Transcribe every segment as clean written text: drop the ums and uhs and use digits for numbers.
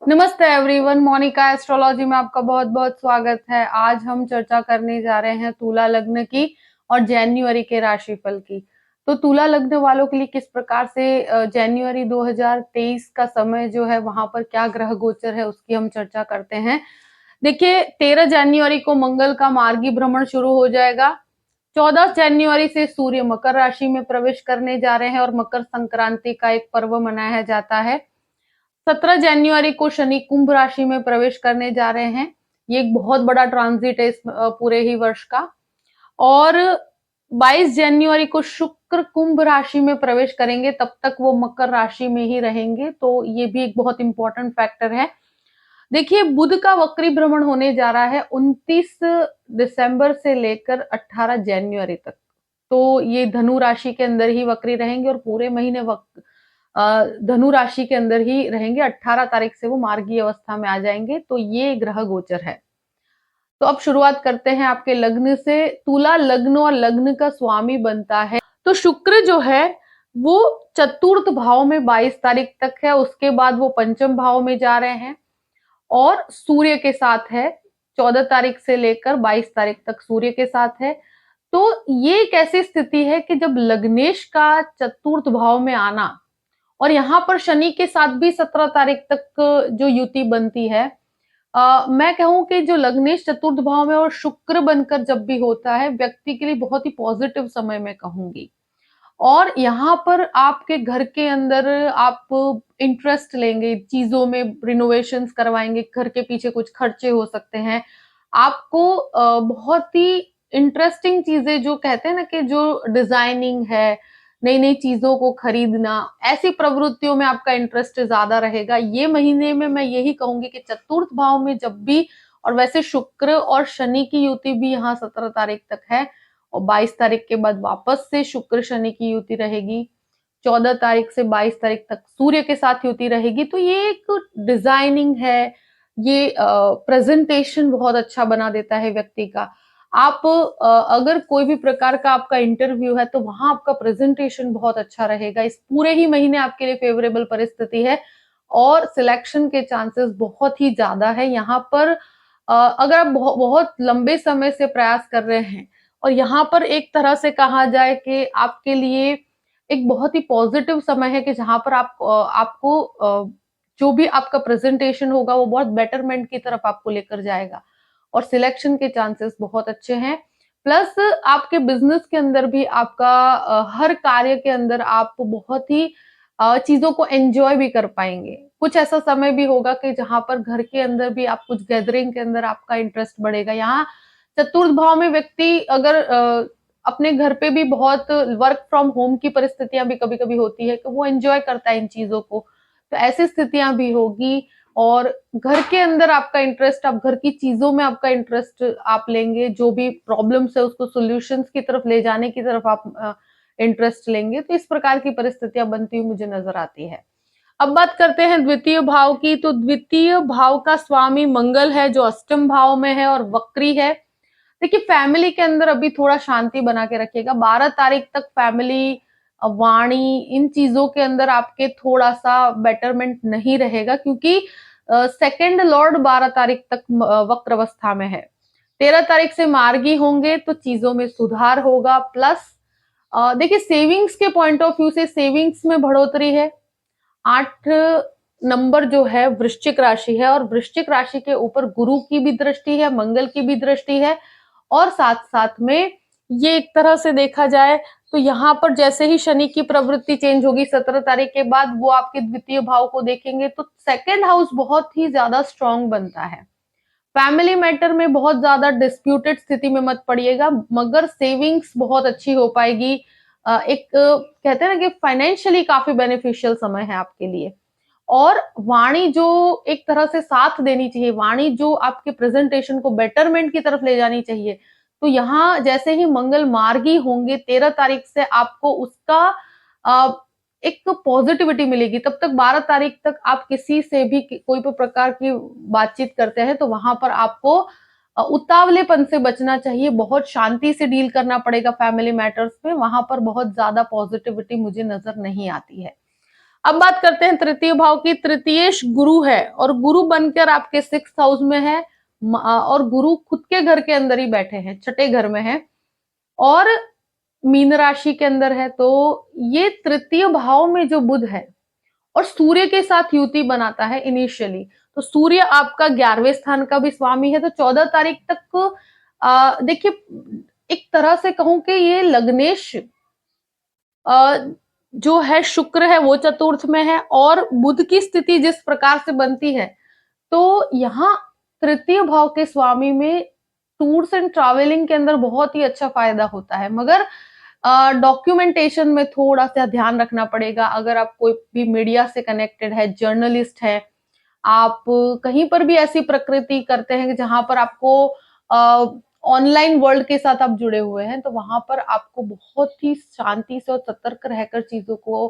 नमस्ते everyone, Monika astrology में आपका बहुत-बहुत स्वागत है। आज हम चर्चा करने जा रहे हैं तुला लग्न की और जनवरी के राशिफल की। तो तुला लग्न वालों के लिए किस प्रकार से जनवरी 2023 का समय जो है वहां पर क्या ग्रह गोचर है उसकी हम चर्चा करते हैं। देखिए 13 जनवरी को मंगल का मार्गी भ्रमण शुरू हो जाएगा। 14 जनवरी से सूर्य मकर राशि में प्रवेश करने जा रहे हैं और मकर संक्रांति का एक पर्व मनाया जाता है। 17 जनवरी को शनि कुंभ राशि में प्रवेश करने जा रहे हैं। ये एक बहुत बड़ा ट्रांजिट है इस पूरे ही वर्ष का। और 22 जनवरी को शुक्र कुंभ राशि में प्रवेश करेंगे, तब तक वो मकर राशि में ही रहेंगे, तो ये भी एक बहुत इंपॉर्टेंट फैक्टर है। देखिए बुध का वक्री भ्रमण होने जा रहा है 29 दिसंबर से लेकर 18 जनवरी तक। तो ये धनु राशि के अंदर ही वक्री रहेंगे और पूरे महीने धनु राशि के अंदर ही रहेंगे। 18 तारीख से वो मार्गी अवस्था में आ जाएंगे। तो ये ग्रह गोचर है। तो अब शुरुआत करते हैं आपके लग्न से। तुला लग्न और लग्न का स्वामी बनता है। तो शुक्र जो है वो चतुर्थ भाव में 22 तारीख तक है, उसके बाद वो पंचम भाव में जा रहे हैं और सूर्य के साथ है। 14 तारीख से लेकर 22 तारीख तक सूर्य के साथ है। तो ये एक ऐसी स्थिति है कि जब लग्नेश का चतुर्थ भाव में आना और यहाँ पर शनि के साथ भी 17 तारीख तक जो युति बनती है, मैं कहूं कि जो लग्नेश चतुर्थ भाव में और शुक्र बनकर जब भी होता है, व्यक्ति के लिए बहुत ही पॉजिटिव समय मैं कहूंगी। और यहाँ पर आपके घर के अंदर आप इंटरेस्ट लेंगे चीजों में, रिनोवेशंस करवाएंगे, घर के पीछे कुछ खर्चे हो सकते हैं। आपको बहुत ही इंटरेस्टिंग चीजें, जो कहते हैं ना कि जो डिजाइनिंग है, नई नई चीजों को खरीदना, ऐसी प्रवृत्तियों में आपका इंटरेस्ट ज्यादा रहेगा। ये महीने में मैं यही कहूंगी कि चतुर्थ भाव में जब भी, और वैसे शुक्र और शनि की युति भी यहाँ 17 तारीख तक है और 22 तारीख के बाद वापस से शुक्र शनि की युति रहेगी। 14 तारीख से 22 तारीख तक सूर्य के साथ युति रहेगी। तो ये एक डिजाइनिंग है, ये प्रेजेंटेशन बहुत अच्छा बना देता है व्यक्ति का। आप अगर कोई भी प्रकार का आपका इंटरव्यू है तो वहां आपका प्रेजेंटेशन बहुत अच्छा रहेगा। इस पूरे ही महीने आपके लिए फेवरेबल परिस्थिति है और सिलेक्शन के चांसेस बहुत ही ज्यादा है। यहाँ पर अगर आप बहुत लंबे समय से प्रयास कर रहे हैं और यहाँ पर एक तरह से कहा जाए कि आपके लिए एक बहुत ही पॉजिटिव समय है कि जहां पर आपको जो भी आपका प्रेजेंटेशन होगा वो बहुत बेटरमेंट की तरफ आपको लेकर जाएगा और सिलेक्शन के चांसेस बहुत अच्छे हैं। प्लस आपके बिजनेस के अंदर भी आपका हर कार्य के अंदर आप बहुत ही चीजों को एंजॉय भी कर पाएंगे। कुछ ऐसा समय भी होगा कि जहां पर घर के अंदर भी आप कुछ गैदरिंग के अंदर आपका इंटरेस्ट बढ़ेगा। यहाँ चतुर्थ भाव में व्यक्ति अगर अपने घर पे भी बहुत वर्क फ्रॉम होम की परिस्थितियां भी कभी कभी होती है कि वो एंजॉय करता है इन चीजों को, तो ऐसी स्थितियां भी होगी। और घर के अंदर आपका इंटरेस्ट, आप घर की चीजों में आपका इंटरेस्ट आप लेंगे, जो भी प्रॉब्लम्स है उसको सॉल्यूशंस की तरफ ले जाने की तरफ आप इंटरेस्ट लेंगे। तो इस प्रकार की परिस्थितियां बनती हुई मुझे नजर आती है। अब बात करते हैं द्वितीय भाव की। तो द्वितीय भाव का स्वामी मंगल है जो अष्टम भाव में है और वक्री है। देखिए फैमिली के अंदर अभी थोड़ा शांति बना के रखिएगा। 12 तारीख तक फैमिली, वाणी, इन चीजों के अंदर आपके थोड़ा सा बेटरमेंट नहीं रहेगा, क्योंकि सेकंड लॉर्ड 12 तारीख तक वक्र अवस्था में है। 13 तारीख से मार्गी होंगे तो चीजों में सुधार होगा। प्लस देखिए सेविंग्स के पॉइंट ऑफ व्यू से सेविंग्स में बढ़ोतरी है। 8 नंबर जो है वृश्चिक राशि है और वृश्चिक राशि के ऊपर गुरु की भी दृष्टि है, मंगल की भी दृष्टि है। और साथ साथ में ये एक तरह से देखा जाए तो यहाँ पर जैसे ही शनि की प्रवृत्ति चेंज होगी 17 तारीख के बाद, वो आपके द्वितीय भाव को देखेंगे तो सेकेंड हाउस बहुत ही ज्यादा स्ट्रांग बनता है। फैमिली मैटर में बहुत ज्यादा डिस्प्यूटेड स्थिति में मत पड़िएगा, मगर सेविंग्स बहुत अच्छी हो पाएगी। एक कहते हैं ना कि फाइनेंशियली काफी बेनिफिशियल समय है आपके लिए। और वाणी जो एक तरह से साथ देनी चाहिए, वाणी जो आपके प्रेजेंटेशन को बेटरमेंट की तरफ ले जानी चाहिए, तो यहाँ जैसे ही मंगल मार्गी होंगे 13 तारीख से आपको उसका एक पॉजिटिविटी मिलेगी। तब तक 12 तारीख तक आप किसी से भी कोई भी प्रकार की बातचीत करते हैं तो वहां पर आपको उतावलेपन से बचना चाहिए। बहुत शांति से डील करना पड़ेगा फैमिली मैटर्स में, वहां पर बहुत ज्यादा पॉजिटिविटी मुझे नजर नहीं आती है। अब बात करते हैं तृतीय भाव की। तृतीयेश गुरु है और गुरु बनकर आपके 6th हाउस में है, और गुरु खुद के घर के अंदर ही बैठे हैं, छठे घर में है और मीन राशि के अंदर है। तो ये तृतीय भाव में जो बुध है और सूर्य के साथ युति बनाता है इनिशियली, तो सूर्य आपका 11वें स्थान का भी स्वामी है। तो 14 तारीख तक देखिए, एक तरह से कहूं कि ये लग्नेश जो है शुक्र है वो चतुर्थ में है और बुध की स्थिति जिस प्रकार से बनती है, तो यहाँ तृतीय भाव के स्वामी में टूर्स एंड ट्रैवलिंग के अंदर बहुत ही अच्छा फायदा होता है, मगर डॉक्यूमेंटेशन में थोड़ा सा ध्यान रखना पड़ेगा। अगर आप कोई भी मीडिया से कनेक्टेड है, जर्नलिस्ट है, आप कहीं पर भी ऐसी प्रकृति करते हैं जहां पर आपको ऑनलाइन वर्ल्ड के साथ आप जुड़े हुए हैं, तो वहां पर आपको बहुत ही शांति से और सतर्क रहकर चीजों को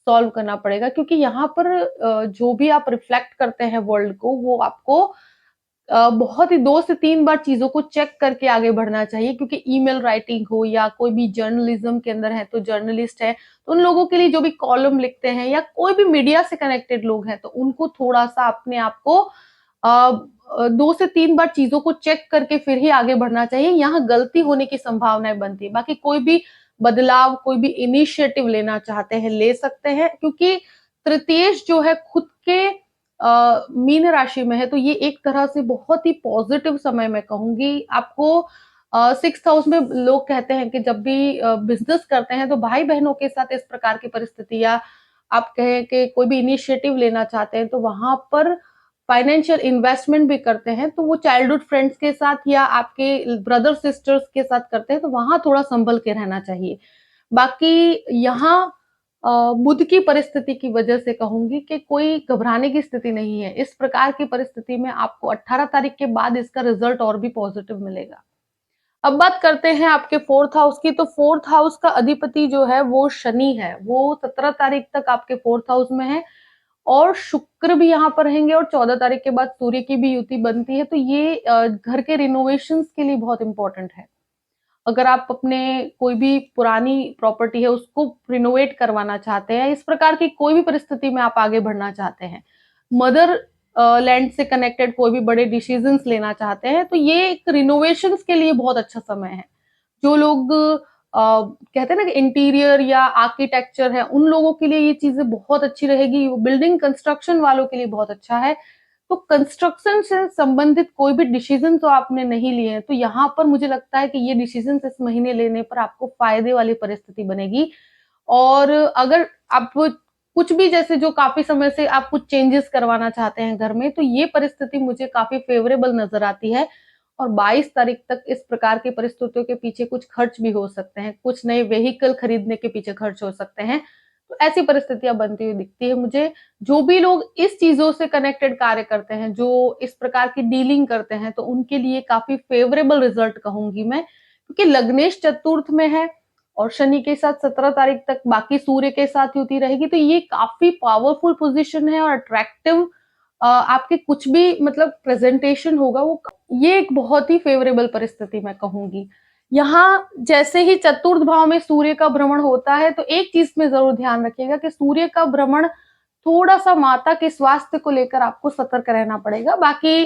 सॉल्व करना पड़ेगा, क्योंकि यहाँ पर जो भी आप रिफ्लेक्ट करते हैं वर्ल्ड को, वो आपको बहुत ही 2 से 3 बार चीजों को चेक करके आगे बढ़ना चाहिए, क्योंकि ईमेल राइटिंग हो या कोई भी जर्नलिज्म के अंदर है, तो जर्नलिस्ट है, तो उन लोगों के लिए जो भी कॉलम लिखते हैं या कोई भी मीडिया से कनेक्टेड लोग हैं, तो उनको थोड़ा सा अपने आप को 2 से 3 बार चीजों को चेक करके फिर ही आगे बढ़ना चाहिए। यहाँ गलती होने की संभावनाएं बनती है। बाकी कोई भी बदलाव, कोई भी इनिशिएटिव लेना चाहते हैं, ले सकते हैं, क्योंकि तृतीयेश जो है खुद के मीन राशि में है, तो ये एक तरह से बहुत ही पॉजिटिव समय मैं कहूंगी आपको। 6th हाउस में लोग कहते हैं कि जब भी बिजनेस करते हैं तो भाई बहनों के साथ इस प्रकार की परिस्थिति, या आप कहें कि कोई भी इनिशिएटिव लेना चाहते हैं, तो वहां पर फाइनेंशियल इन्वेस्टमेंट भी करते हैं, तो वो चाइल्डहुड फ्रेंड्स के साथ या आपके ब्रदर सिस्टर्स के साथ करते हैं, तो वहां थोड़ा संभल के रहना चाहिए। बाकी यहाँ बुध की परिस्थिति की वजह से कहूंगी कि कोई घबराने की स्थिति नहीं है। इस प्रकार की परिस्थिति में आपको 18 तारीख के बाद इसका रिजल्ट और भी पॉजिटिव मिलेगा। अब बात करते हैं आपके 4th हाउस की। तो 4th हाउस का अधिपति जो है वो शनि है, वो 17 तारीख तक आपके 4th हाउस में है और शुक्र भी यहाँ पर रहेंगे और 14 तारीख के बाद सूर्य की भी युति बनती है। तो ये घर के रिनोवेशंस के लिए बहुत इंपॉर्टेंट है। अगर आप अपने कोई भी पुरानी प्रॉपर्टी है उसको रिनोवेट करवाना चाहते हैं, इस प्रकार की कोई भी परिस्थिति में आप आगे बढ़ना चाहते हैं, मदर लैंड से कनेक्टेड कोई भी बड़े डिसीजंस लेना चाहते हैं, तो ये एक रिनोवेशंस के लिए बहुत अच्छा समय है। जो लोग कहते हैं ना कि इंटीरियर या आर्किटेक्चर है, उन लोगों के लिए ये चीजें बहुत अच्छी रहेगी। बिल्डिंग कंस्ट्रक्शन वालों के लिए बहुत अच्छा है। तो कंस्ट्रक्शन से संबंधित कोई भी डिसीजन तो आपने नहीं लिए हैं, तो यहाँ पर मुझे लगता है कि ये डिसीजन इस महीने लेने पर आपको फायदे वाली परिस्थिति बनेगी। और अगर आप कुछ भी, जैसे जो काफी समय से आप कुछ चेंजेस करवाना चाहते हैं घर में, तो ये परिस्थिति मुझे काफी फेवरेबल नजर आती है। और 22 तारीख तक इस प्रकार की परिस्थितियों के पीछे कुछ खर्च भी हो सकते हैं, कुछ नए व्हीकल खरीदने के पीछे खर्च हो सकते हैं। तो ऐसी परिस्थितियां बनती हुई दिखती है मुझे। जो भी लोग इस चीजों से कनेक्टेड कार्य करते हैं, जो इस प्रकार की डीलिंग करते हैं, तो उनके लिए काफी फेवरेबल रिजल्ट कहूंगी मैं, क्योंकि लग्नेश चतुर्थ में है और शनि के साथ 17 तारीख तक बाकी सूर्य के साथ युति रहेगी। तो ये काफी पावरफुल पोजीशन है और अट्रैक्टिव आपके कुछ भी मतलब प्रेजेंटेशन होगा, वो ये एक बहुत ही फेवरेबल परिस्थिति मैं कहूंगी। यहाँ जैसे ही चतुर्थ भाव में सूर्य का भ्रमण होता है, तो एक चीज में जरूर ध्यान रखिएगा कि सूर्य का भ्रमण थोड़ा सा माता के स्वास्थ्य को लेकर आपको सतर्क रहना पड़ेगा। बाकी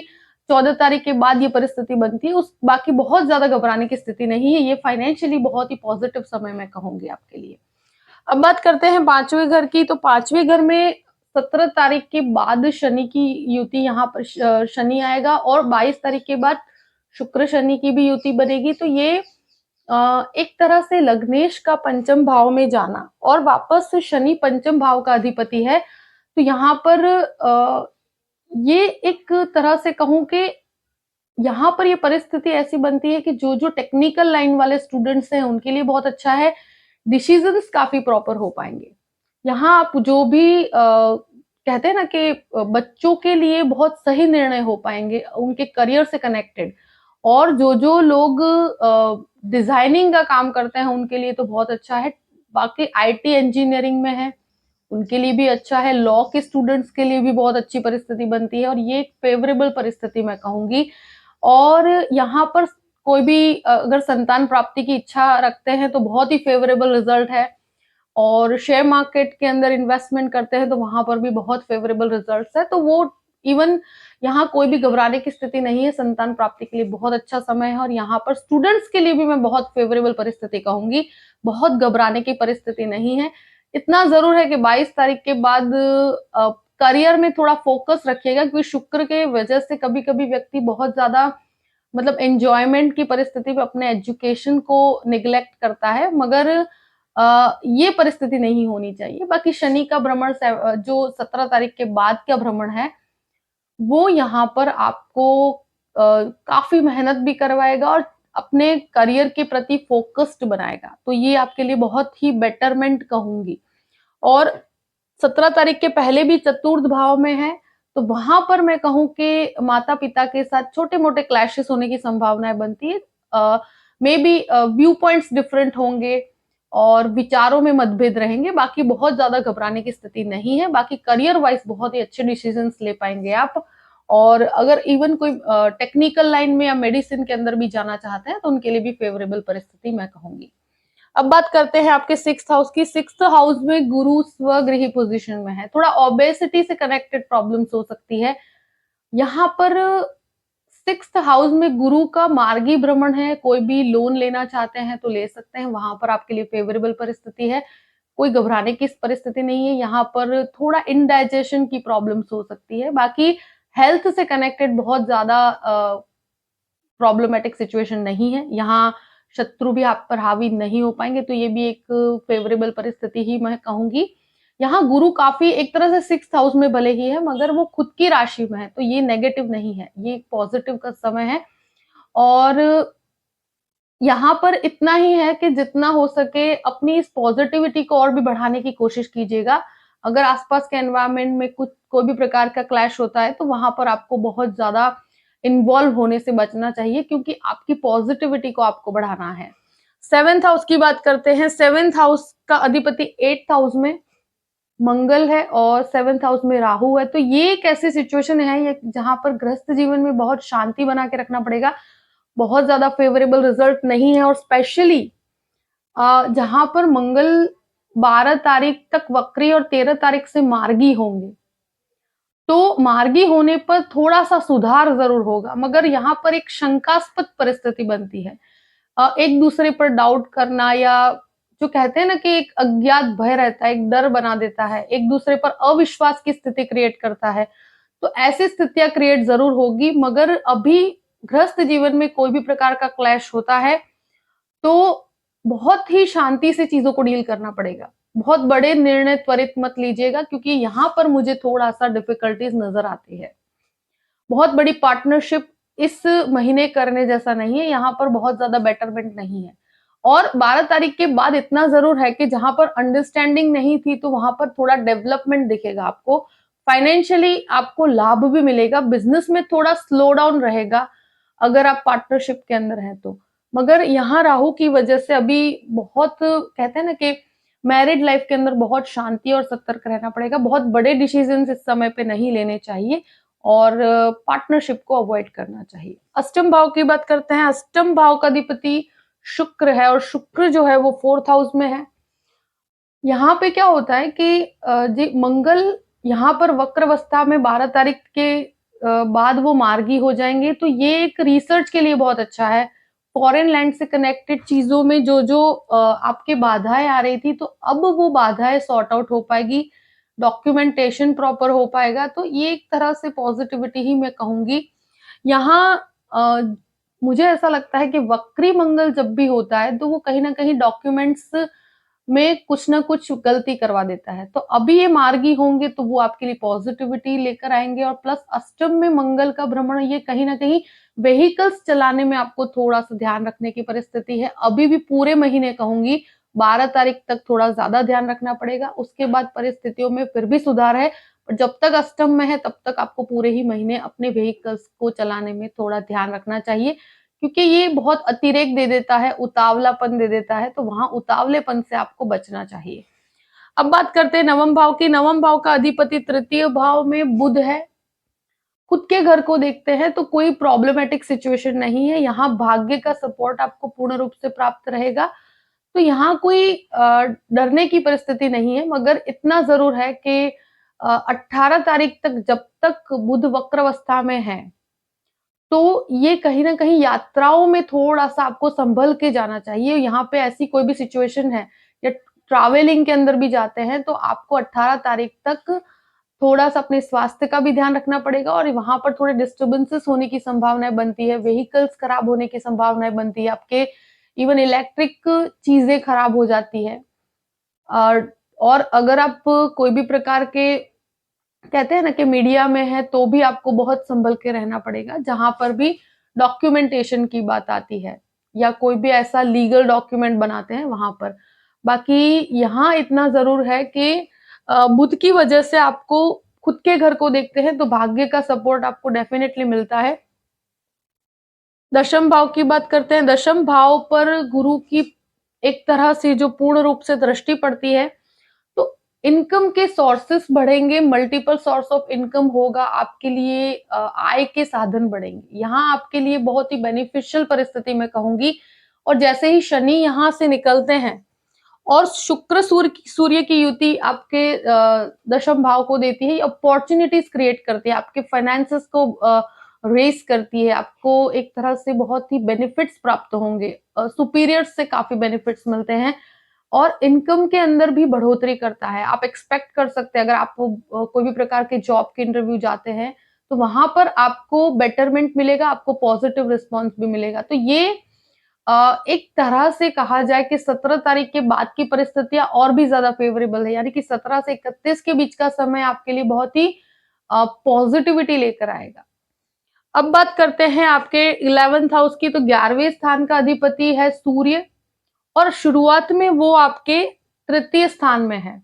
14 तारीख के बाद ये परिस्थिति बनती है, उस बाकी बहुत ज्यादा घबराने की स्थिति नहीं है। ये फाइनेंशियली बहुत ही पॉजिटिव समय मैं कहूंगी आपके लिए। अब बात करते हैं 5वें घर की। तो 5वें घर में 17 तारीख के बाद शनि की युति, यहाँ पर शनि आएगा और 22 तारीख के बाद शुक्र शनि की भी युति बनेगी। तो ये एक तरह से लग्नेश का पंचम भाव में जाना और वापस से शनि पंचम भाव का अधिपति है, तो यहाँ पर ये एक तरह से कहूं कि यहाँ पर ये परिस्थिति ऐसी बनती है कि जो जो टेक्निकल लाइन वाले स्टूडेंट्स हैं उनके लिए बहुत अच्छा है। डिसीजंस काफी प्रॉपर हो पाएंगे। यहाँ आप जो भी कहते हैं ना कि बच्चों के लिए बहुत सही निर्णय हो पाएंगे उनके करियर से कनेक्टेड। और जो जो लोग डिजाइनिंग का काम करते हैं उनके लिए तो बहुत अच्छा है। बाकी आईटी इंजीनियरिंग में है उनके लिए भी अच्छा है। लॉ के स्टूडेंट्स के लिए भी बहुत अच्छी परिस्थिति बनती है और ये एक फेवरेबल परिस्थिति मैं कहूंगी। और यहाँ पर कोई भी अगर संतान प्राप्ति की इच्छा रखते हैं तो बहुत ही फेवरेबल रिजल्ट है। और शेयर मार्केट के अंदर इन्वेस्टमेंट करते हैं तो वहां पर भी बहुत फेवरेबल रिजल्ट्स है। तो वो इवन यहाँ कोई भी घबराने की स्थिति नहीं है, संतान प्राप्ति के लिए बहुत अच्छा समय है। और यहाँ पर स्टूडेंट्स के लिए भी मैं बहुत फेवरेबल परिस्थिति कहूंगी, बहुत घबराने की परिस्थिति नहीं है। इतना जरूर है कि 22 तारीख के बाद करियर में थोड़ा फोकस रखिएगा, क्योंकि शुक्र के वजह से कभी कभी व्यक्ति बहुत ज्यादा मतलब एंजॉयमेंट की परिस्थिति में अपने एजुकेशन को निग्लेक्ट करता है, मगर ये परिस्थिति नहीं होनी चाहिए। बाकी शनि का भ्रमण जो 17 तारीख के बाद का भ्रमण है, वो यहाँ पर आपको काफी मेहनत भी करवाएगा और अपने करियर के प्रति फोकस्ड बनाएगा। तो ये आपके लिए बहुत ही बेटरमेंट कहूंगी। और 17 तारीख के पहले भी चतुर्थ भाव में है, तो वहां पर मैं कहूं कि माता पिता के साथ छोटे मोटे क्लैशेस होने की संभावनाएं बनती है। May be view points different होंगे और विचारों में मतभेद रहेंगे। बाकी बहुत ज्यादा घबराने की स्थिति नहीं है। बाकी करियर वाइज बहुत ही अच्छे डिसीजंस ले पाएंगे आप। और अगर इवन कोई टेक्निकल लाइन में या मेडिसिन के अंदर भी जाना चाहते हैं तो उनके लिए भी फेवरेबल परिस्थिति मैं कहूंगी। अब बात करते हैं आपके 6th हाउस की। 6th हाउस में गुरु स्वगृही पोजीशन में है, थोड़ा ओबेसिटी से कनेक्टेड प्रॉब्लम्स हो सकती है। यहाँ पर 6th हाउस में गुरु का मार्गी भ्रमण है, कोई भी लोन लेना चाहते हैं तो ले सकते हैं, वहां पर आपके लिए फेवरेबल परिस्थिति है। कोई घबराने की परिस्थिति नहीं है। यहाँ पर थोड़ा इनडाइजेशन की प्रॉब्लम्स हो सकती है। बाकी हेल्थ से कनेक्टेड बहुत ज्यादा प्रॉब्लमेटिक सिचुएशन नहीं है। यहाँ शत्रु भी आप पर हावी नहीं हो पाएंगे, तो ये भी एक फेवरेबल परिस्थिति ही मैं कहूंगी। यहाँ गुरु काफी एक तरह से 6th हाउस में भले ही है, मगर वो खुद की राशि में है, तो ये नेगेटिव नहीं है, ये एक पॉजिटिव का समय है। और यहाँ पर इतना ही है कि जितना हो सके अपनी इस पॉजिटिविटी को और भी बढ़ाने की कोशिश कीजिएगा। अगर आसपास के एनवायरनमेंट में कुछ कोई भी प्रकार का क्लैश होता है तो वहां पर आपको बहुत ज्यादा इन्वॉल्व होने से बचना चाहिए, क्योंकि आपकी पॉजिटिविटी को आपको बढ़ाना है। 7th हाउस की बात करते हैं। 7th हाउस का अधिपति 8th हाउस में मंगल है और 7th हाउस में राहु है। तो ये एक ऐसी सिचुएशन है ये जहां पर गृहस्थ जीवन में बहुत शांति बना के रखना पड़ेगा। बहुत ज्यादा फेवरेबल रिजल्ट नहीं है। और स्पेशली जहां पर मंगल 12 तारीख तक वक्री और 13 तारीख से मार्गी होंगे, तो मार्गी होने पर थोड़ा सा सुधार जरूर होगा, मगर यहाँ पर एक शंकास्पद परिस्थिति बनती है। एक दूसरे पर डाउट करना, या जो कहते हैं ना कि एक अज्ञात भय रहता है, एक डर बना देता है, एक दूसरे पर अविश्वास की स्थिति क्रिएट करता है। तो ऐसी स्थितियां क्रिएट जरूर होगी, मगर अभी गृहस्थ जीवन में कोई भी प्रकार का क्लैश होता है तो बहुत ही शांति से चीजों को डील करना पड़ेगा। बहुत बड़े निर्णय त्वरित मत लीजिएगा, क्योंकि यहाँ पर मुझे थोड़ा सा डिफिकल्टीज नजर आती है। बहुत बड़ी पार्टनरशिप इस महीने करने जैसा नहीं है, यहाँ पर बहुत ज्यादा बेटरमेंट नहीं है। और 12 तारीख के बाद इतना जरूर है कि जहां पर अंडरस्टैंडिंग नहीं थी तो वहां पर थोड़ा डेवलपमेंट दिखेगा आपको। फाइनेंशियली आपको लाभ भी मिलेगा। बिजनेस में थोड़ा स्लो डाउन रहेगा अगर आप पार्टनरशिप के अंदर हैं तो। मगर यहाँ राहु की वजह से अभी बहुत कहते हैं ना कि मैरिड लाइफ के अंदर बहुत शांति और सतर्क रहना पड़ेगा। बहुत बड़े डिसीजन इस समय पे नहीं लेने चाहिए और पार्टनरशिप को अवॉइड करना चाहिए। अष्टम भाव की बात करते हैं। अष्टम भाव का अधिपति शुक्र है और शुक्र जो है वो 4th हाउस में है। यहाँ पे क्या होता है कि जी मंगल यहाँ पर वक्र अवस्था में 12 तारीख के बाद वो मार्गी हो जाएंगे, तो ये एक रिसर्च के लिए बहुत अच्छा है। फॉरेन लैंड से कनेक्टेड चीजों में जो जो आपके बाधाएं आ रही थी, तो अब वो बाधाएं सॉर्ट आउट हो पाएगी, डॉक्यूमेंटेशन प्रॉपर हो पाएगा। तो ये एक तरह से पॉजिटिविटी ही मैं कहूंगी। यहाँ मुझे ऐसा लगता है कि वक्री मंगल जब भी होता है तो वो कहीं ना कहीं डॉक्यूमेंट्स में कुछ ना कुछ गलती करवा देता है। तो अभी ये मार्गी होंगे तो वो आपके लिए पॉजिटिविटी लेकर आएंगे। और प्लस अष्टम में मंगल का भ्रमण, ये कहीं ना कहीं व्हीकल्स चलाने में आपको थोड़ा सा ध्यान रखने की परिस्थिति है। अभी भी पूरे महीने कहूंगी 12 तारीख तक थोड़ा ज्यादा ध्यान रखना पड़ेगा, उसके बाद परिस्थितियों में फिर भी सुधार है। पर जब तक अष्टम में है तब तक आपको पूरे ही महीने अपने व्हीकल्स को चलाने में थोड़ा ध्यान रखना चाहिए, क्योंकि ये बहुत अतिरेक दे देता है, उतावलापन दे देता है, तो वहां उतावलेपन से आपको बचना चाहिए। अब बात करते हैं नवम भाव की। नवम भाव का अधिपति 3य भाव में बुध है। खुद के घर को देखते हैं तो कोई प्रॉब्लमेटिक सिचुएशन नहीं है। यहाँ भाग्य का सपोर्ट आपको पूर्ण रूप से प्राप्त रहेगा। तो यहाँ कोई डरने की परिस्थिति नहीं है, मगर इतना ज़रूर है कि 18 तारीख तक जब तक बुध वक्रावस्था में है, तो ये कहीं न कहीं यात्राओं में थोड़ा-सा आपको सँभल के जाना चाहिए। यहाँ पे ऐसी कोई भी सिचुएशन है या ट्रैवलिंग के अंदर भी जाते हैं, तो आपको 18 तारीख तक थोड़ा-सा अपने स्वास्थ्य का भी ध्यान रखना पड़ेगा और वहाँ पर थोड़े डिस्टर्बेंसेस होने की संभावनाएँ बनती है, व्हीकल्स खराब होने की संभावनाएँ बनती है, आपके इवन इलेक्ट्रिक चीज़ें खराब हो जाती है। और और अगर आप कोई भी प्रकार के कहते हैं ना कि मीडिया में है, तो भी आपको बहुत सँभल के रहना पड़ेगा, जहाँ पर भी डॉक्यूमेंटेशन की बात आती है या कोई भी ऐसा लीगल डॉक्यूमेंट बनाते हैं वहाँ पर। बाकी यहाँ इतना ज़रूर है कि बुध की वजह से आपको खुद के घर को देखते हैं, तो भाग्य का सपोर्ट आपको डेफ़िनेटली मिलता है। दशम भाव की बात करते हैं, दशम भाव पर गुरु की एक तरह से जो पूर्ण रूप से दृष्टि पड़ती है, तो इनकम के सोर्सेस बढ़ेंगे, मल्टीपल सोर्स ऑफ इनकम होगा, आपके लिए आय के साधन बढ़ेंगे। यहाँ आपके लिए बहुत ही बेनिफिशियल परिस्थिति मैं कहूँगी और जैसे ही शनि यहाँ से निकलते हैं और शुक्र सूर्य की युति आपके दशम भाव को देती है, अपॉर्च्युनिटीज क्रिएट करती है, आपके फाइनेंसेस को रेस करती है, आपको एक तरह से बहुत ही बेनिफिट्स प्राप्त होंगे, सुपीरियर्स से काफी बेनिफिट्स मिलते हैं और इनकम के अंदर भी बढ़ोतरी करता है। आप एक्सपेक्ट कर सकते हैं अगर आप कोई भी प्रकार के जॉब के इंटरव्यू जाते हैं, तो वहाँ पर आपको बेटरमेंट मिलेगा, आपको पॉजिटिव रिस्पॉन्स भी मिलेगा। तो ये एक तरह से कहा जाए कि 17 तारीख के बाद की परिस्थितियाँ और भी ज़्यादा फ़ेवरेबल है, यानी कि 17 से 31 के बीच का समय आपके लिए बहुत ही पॉजिटिविटी लेकर आएगा। अब बात करते हैं आपके 11th हाउस की, तो 11वें स्थान का अधिपति है सूर्य और शुरुआत में वो आपके तृतीय स्थान में है।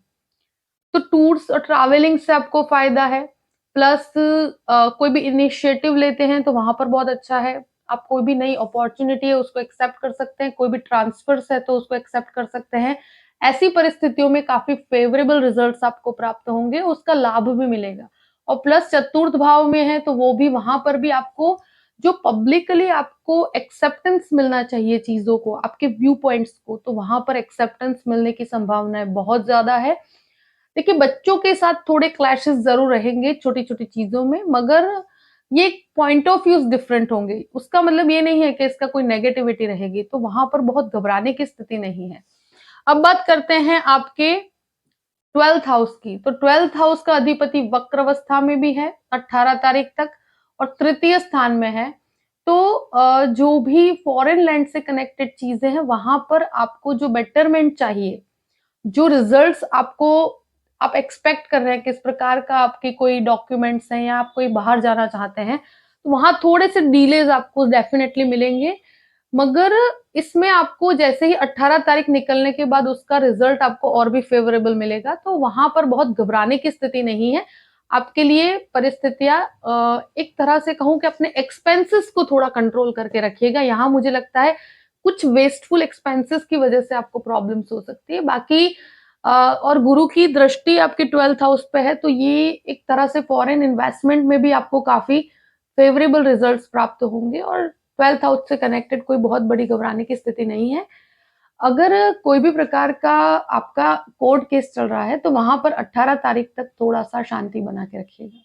तो टूर्स और ट्रैवलिंग से आपको फ़ायदा है, प्लस कोई भी इनिशिएटिव लेते हैं तो वहाँ पर बहुत अच्छा है। आप कोई भी नई अपॉर्च्युनिटी है उसको एक्सेप्ट कर सकते हैं, कोई भी ट्रांसफर्स है तो उसको एक्सेप्ट कर सकते हैं। ऐसी परिस्थितियों में काफ़ी फ़ेवरेबल रिजल्ट्स आपको प्राप्त होंगे, उसका लाभ भी मिलेगा। और प्लस चतुर्थ भाव में है तो वो भी वहाँ पर भी आपको जो पब्लिकली आपको एक्सेप्टेंस मिलना चाहिए चीज़ों को, आपके व्यू पॉइंट्स को, तो वहाँ पर एक्सेप्टेंस मिलने की संभावनाएँ बहुत ज़्यादा है। देखिए, बच्चों के साथ थोड़े क्लैशेस ज़रूर रहेंगे छोटी-छोटी चीज़ों में, मगर ये पॉइंट ऑफ व्यूज़ डिफरेंट होंगे। उसका मतलब ये नहीं है कि इसका कोई नेगेटिविटी रहेगी, तो वहाँ पर बहुत घबराने की स्थिति नहीं है। अब बात करते हैं आपके 12th हाउस की, तो 12th हाउस का अधिपति वक्रावस्था में भी है 18 तारीख तक और तृतीय स्थान में है। तो जो भी फॉरेन लैंड से कनेक्टेड चीज़ें हैं, वहाँ पर आपको जो बेटरमेंट चाहिए, जो रिजल्ट्स आपको आप एक्सपेक्ट कर रहे हैं किस प्रकार का आपके कोई डॉक्यूमेंट्स हैं या आप कोई बाहर जाना चाहते हैं, तो वहाँ थोड़े से डिलेज आपको डेफिनेटली मिलेंगे। मगर इसमें आपको जैसे ही 18 तारीख निकलने के बाद उसका रिजल्ट आपको और भी फेवरेबल मिलेगा, तो वहाँ पर बहुत घबराने की स्थिति नहीं है। आपके लिए परिस्थितियाँ एक तरह से कहूँ कि अपने एक्सपेंसेस को थोड़ा कंट्रोल करके रखिएगा। यहाँ मुझे लगता है कुछ वेस्टफुल एक्सपेंसेस की वजह से आपको प्रॉब्लम्स हो सकती है। बाकी और गुरु की दृष्टि आपके 12th हाउस पे है, तो ये एक तरह से फॉरेन इन्वेस्टमेंट में भी आपको काफ़ी फेवरेबल रिजल्ट्स प्राप्त होंगे और 12th हाउस से कनेक्टेड कोई बहुत बड़ी घबराने की स्थिति नहीं है। अगर कोई भी प्रकार का आपका कोर्ट केस चल रहा है, तो वहाँ पर 18 तारीख तक थोड़ा-सा शांति बना के रखिएगा।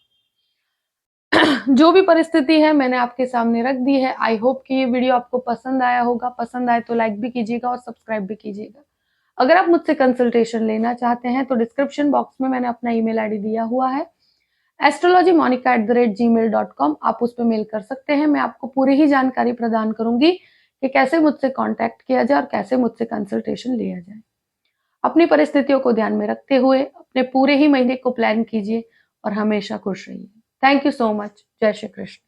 जो भी परिस्थिति है मैंने आपके सामने रख दी है। आई होप कि ये वीडियो आपको पसंद आया होगा। पसंद आए तो लाइक भी कीजिएगा और सब्सक्राइब भी कीजिएगा। अगर आप मुझसे कंसल्टेशन लेना चाहते हैं तो डिस्क्रिप्शन बॉक्स में मैंने अपना ईमेल आईडी दिया हुआ है astrologymonica@gmail.com। आप उस पे मेल कर सकते हैं। मैं आपको पूरी ही जानकारी प्रदान करूंगी कि कैसे मुझसे कांटेक्ट किया जाए और कैसे मुझसे कंसल्टेशन लिया जाए। अपनी परिस्थितियों को ध्यान में रखते हुए अपने पूरे ही महीने को प्लान कीजिए और हमेशा खुश रहिए। Thank you so much. जय श्री कृष्ण।